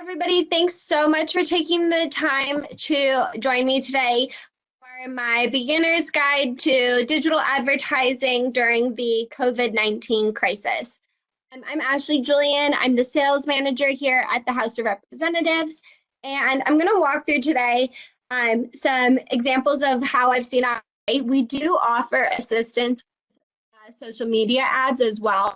Everybody, thanks so much for taking the time to join me today for my beginner's guide to digital advertising during the COVID-19 crisis. I'm Ashley Julian. I'm the sales manager here at the House of Representatives, and I'm going to walk through today some examples of how I've seen it. We do offer assistance with social media ads as well.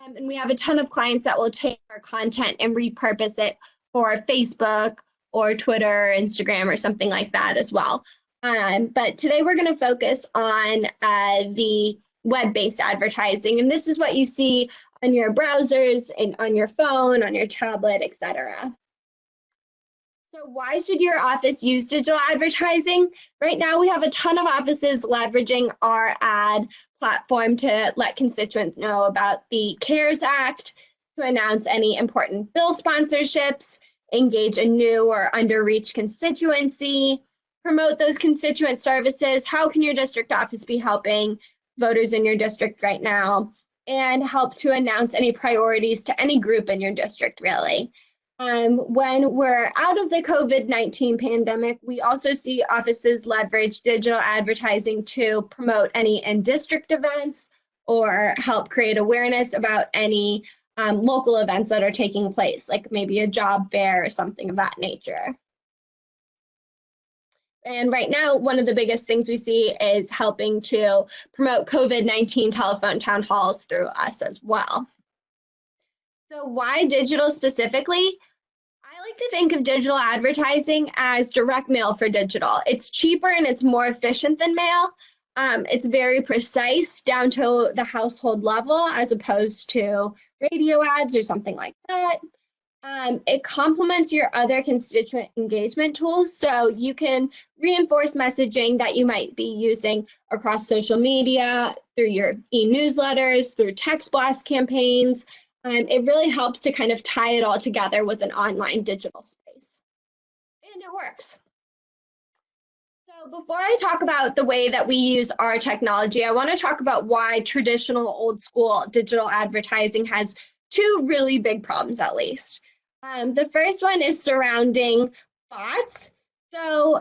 And we have a ton of clients that will take our content and repurpose it for Facebook or Twitter, Instagram, or something like that as well. But today we're going to focus on the web-based advertising. And this is what you see on your browsers and on your phone, on your tablet, etc. So why should your office use digital advertising? Right now, we have a ton of offices leveraging our ad platform to let constituents know about the CARES Act, to announce any important bill sponsorships, engage a new or underreached constituency, promote those constituent services. How can your district office be helping voters in your district right now? And help to announce any priorities to any group in your district, really. When we're out of the COVID-19 pandemic, we also see offices leverage digital advertising to promote any in-district events or help create awareness about any local events that are taking place, like maybe a job fair or something of that nature. And right now, one of the biggest things we see is helping to promote COVID-19 telephone town halls through us as well. So why digital specifically? I like to think of digital advertising as direct mail for digital. It's cheaper and it's more efficient than mail. It's very precise down to the household level as opposed to radio ads or something like that. It complements your other constituent engagement tools, so you can reinforce messaging that you might be using across social media, through your e-newsletters, through text blast campaigns. It really helps to kind of tie it all together with an online digital space. And it works. So before I talk about the way that we use our technology, I want to talk about why traditional old school digital advertising has two really big problems, at least. The first one is surrounding bots. So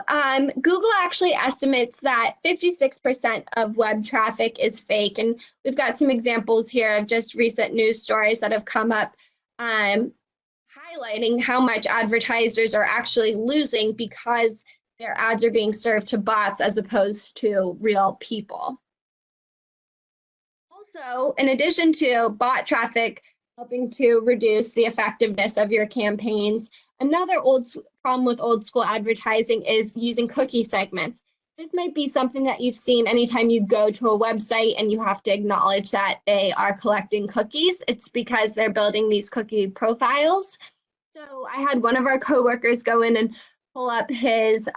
Google actually estimates that 56% of web traffic is fake. And we've got some examples here of just recent news stories that have come up highlighting how much advertisers are actually losing because their ads are being served to bots as opposed to real people. Also, in addition to bot traffic helping to reduce the effectiveness of your campaigns, another problem with old school advertising is using cookie segments. This might be something that you've seen anytime you go to a website and you have to acknowledge that they are collecting cookies. It's because they're building these cookie profiles. So I had one of our coworkers go in and pull up his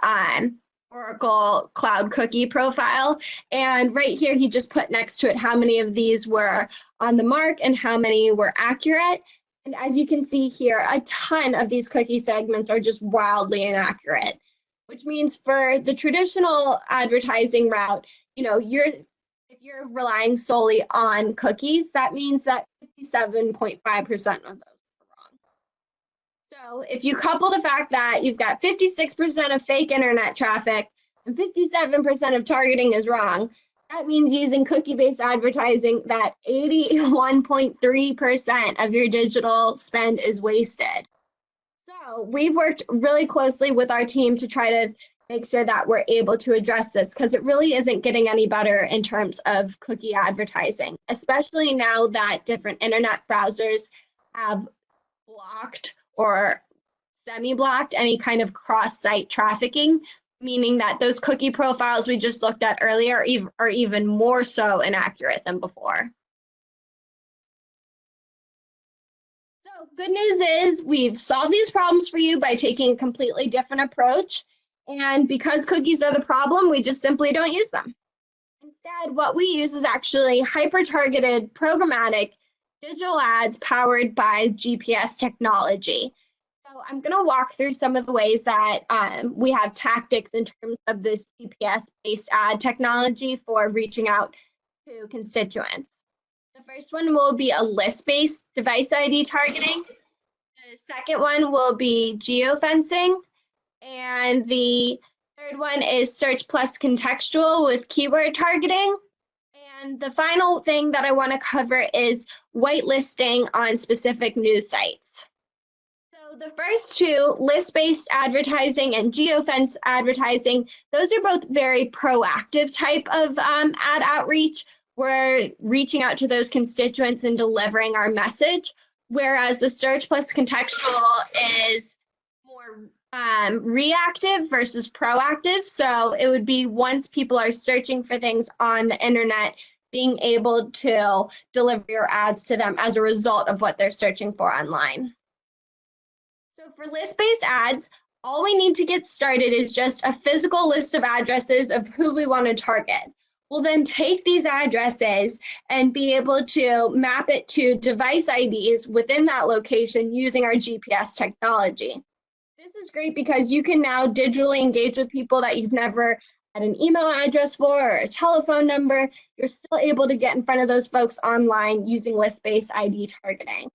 Oracle Cloud cookie profile. And right here, he just put next to it how many of these were on the mark and how many were accurate. And as you can see here, a ton of these cookie segments are just wildly inaccurate, which means for the traditional advertising route, if you're relying solely on cookies, that means that 57.5% of those are wrong. So if you couple the fact that you've got 56% of fake internet traffic and 57% of targeting is wrong, that means using cookie-based advertising that 81.3% of your digital spend is wasted. So we've worked really closely with our team to try to make sure that we're able to address this because it really isn't getting any better in terms of cookie advertising, especially now that different internet browsers have blocked or semi-blocked any kind of cross-site trafficking, meaning that those cookie profiles we just looked at earlier are even more so inaccurate than before. So good news is we've solved these problems for you by taking a completely different approach. And because cookies are the problem, we just simply don't use them. Instead, what we use is actually hyper-targeted programmatic digital ads powered by GPS technology. So I'm going to walk through some of the ways that we have tactics in terms of this GPS-based ad technology for reaching out to constituents. The first one will be a list-based device ID targeting. The second one will be geofencing. And the third one is search plus contextual with keyword targeting. And the final thing that I want to cover is whitelisting on specific news sites. So the first two, list-based advertising and geofence advertising, those are both very proactive type of ad outreach. We're reaching out to those constituents and delivering our message, whereas the search plus contextual is more reactive versus proactive. So it would be once people are searching for things on the internet, being able to deliver your ads to them as a result of what they're searching for online. So for list-based ads, all we need to get started is just a physical list of addresses of who we want to target. We'll then take these addresses and be able to map it to device IDs within that location using our GPS technology. This is great because you can now digitally engage with people that you've never had an email address for or a telephone number. You're still able to get in front of those folks online using list-based ID targeting.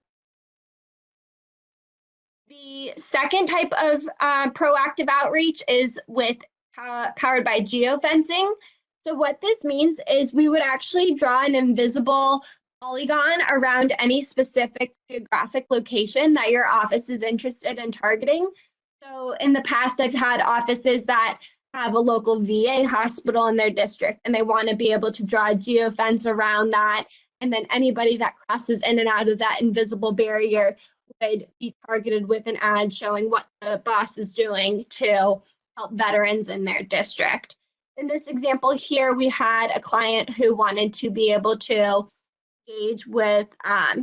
The second type of proactive outreach is powered by geofencing. So what this means is we would actually draw an invisible polygon around any specific geographic location that your office is interested in targeting. So in the past, I've had offices that have a local VA hospital in their district, and they want to be able to draw a geofence around that. And then anybody that crosses in and out of that invisible barrier would be targeted with an ad showing what the boss is doing to help veterans in their district. In this example here, we had a client who wanted to be able to engage with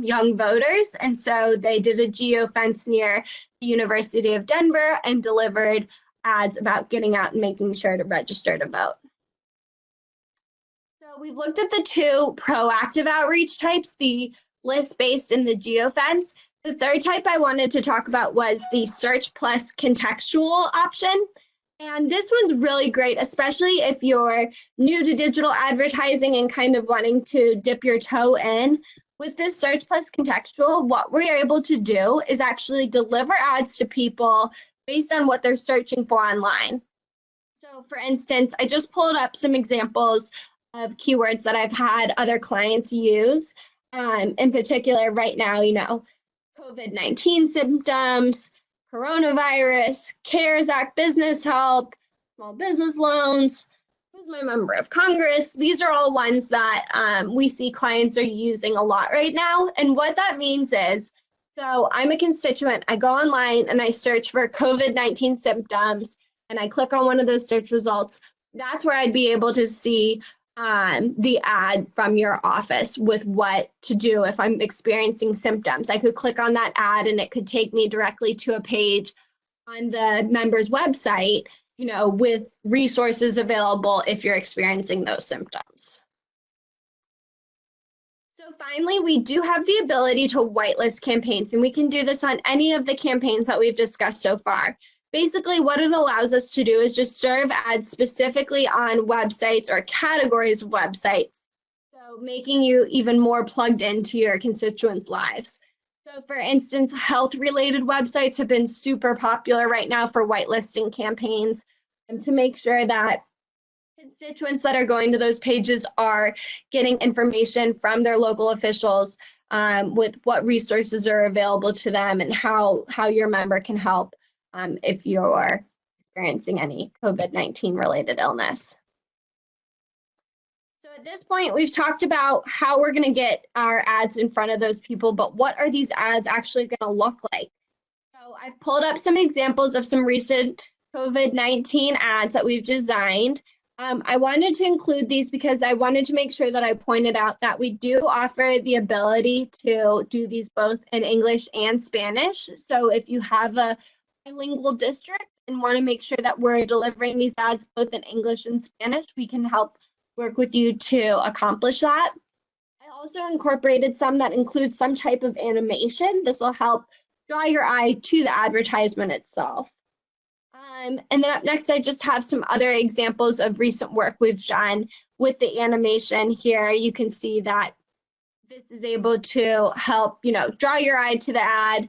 young voters, and so they did a geofence near the University of Denver and delivered ads about getting out and making sure to register to vote. So we've looked at the two proactive outreach types, the list-based and the geofence. The third type I wanted to talk about was the search plus contextual option. And this one's really great, especially if you're new to digital advertising and kind of wanting to dip your toe in. With this search plus contextual, what we're able to do is actually deliver ads to people based on what they're searching for online. So for instance, I just pulled up some examples of keywords that I've had other clients use. In particular, right now, COVID-19 symptoms, coronavirus, CARES Act business help, small business loans, who's my member of Congress. These are all ones that we see clients are using a lot right now. And what that means is, so I'm a constituent, I go online and I search for COVID-19 symptoms and I click on one of those search results. That's where I'd be able to see the ad from your office with what to do if I'm experiencing symptoms. I could click on that ad and it could take me directly to a page on the member's website, with resources available if you're experiencing those symptoms. So finally, we do have the ability to whitelist campaigns, and we can do this on any of the campaigns that we've discussed so far. Basically, what it allows us to do is just serve ads specifically on websites or categories of websites, so making you even more plugged into your constituents' lives. So for instance, health-related websites have been super popular right now for whitelisting campaigns, and to make sure that constituents that are going to those pages are getting information from their local officials with what resources are available to them and how your member can help if you're experiencing any COVID-19 related illness. So at this point, we've talked about how we're going to get our ads in front of those people, but what are these ads actually going to look like? So I've pulled up some examples of some recent COVID-19 ads that we've designed. I wanted to include these because I wanted to make sure that I pointed out that we do offer the ability to do these both in English and Spanish. So if you have a bilingual district and want to make sure that we're delivering these ads both in English and Spanish, we can help work with you to accomplish that. I also incorporated some that include some type of animation. This will help draw your eye to the advertisement itself. And then up next, I just have some other examples of recent work we've done with the animation here. You can see that this is able to help, draw your eye to the ad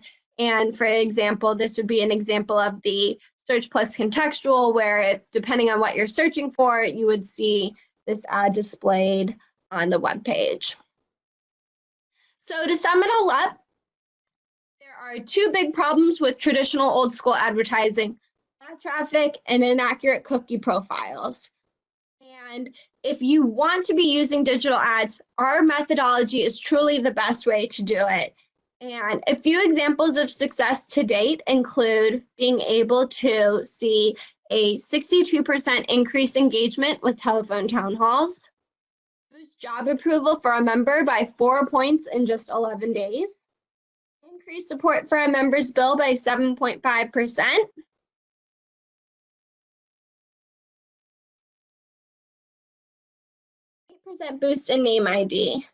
And for example, this would be an example of the search plus contextual, where depending on what you're searching for, you would see this ad displayed on the web page. So to sum it all up, there are two big problems with traditional old school advertising: bad traffic and inaccurate cookie profiles. And if you want to be using digital ads, our methodology is truly the best way to do it. And a few examples of success to date include being able to see a 62% increase engagement with telephone town halls, boost job approval for a member by 4 points in just 11 days, increase support for a member's bill by 7.5%, boost in name ID.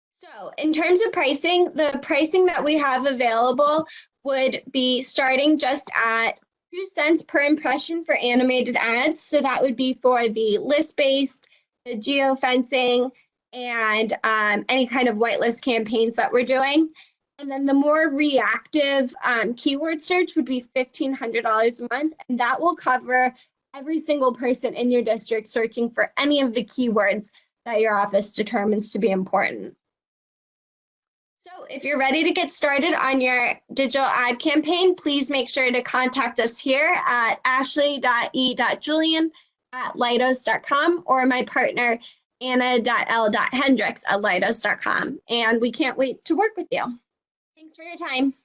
So in terms of pricing, the pricing that we have available would be starting just at 2 cents per impression for animated ads. So that would be for the list-based, the geofencing, and any kind of whitelist campaigns that we're doing. And then the more reactive keyword search would be $1,500 a month, and that will cover every single person in your district searching for any of the keywords that your office determines to be important. So if you're ready to get started on your digital ad campaign, please make sure to contact us here at ashley.e.julian@leidos.com or my partner anna.l.hendricks@leidos.com. And we can't wait to work with you. Thanks for your time.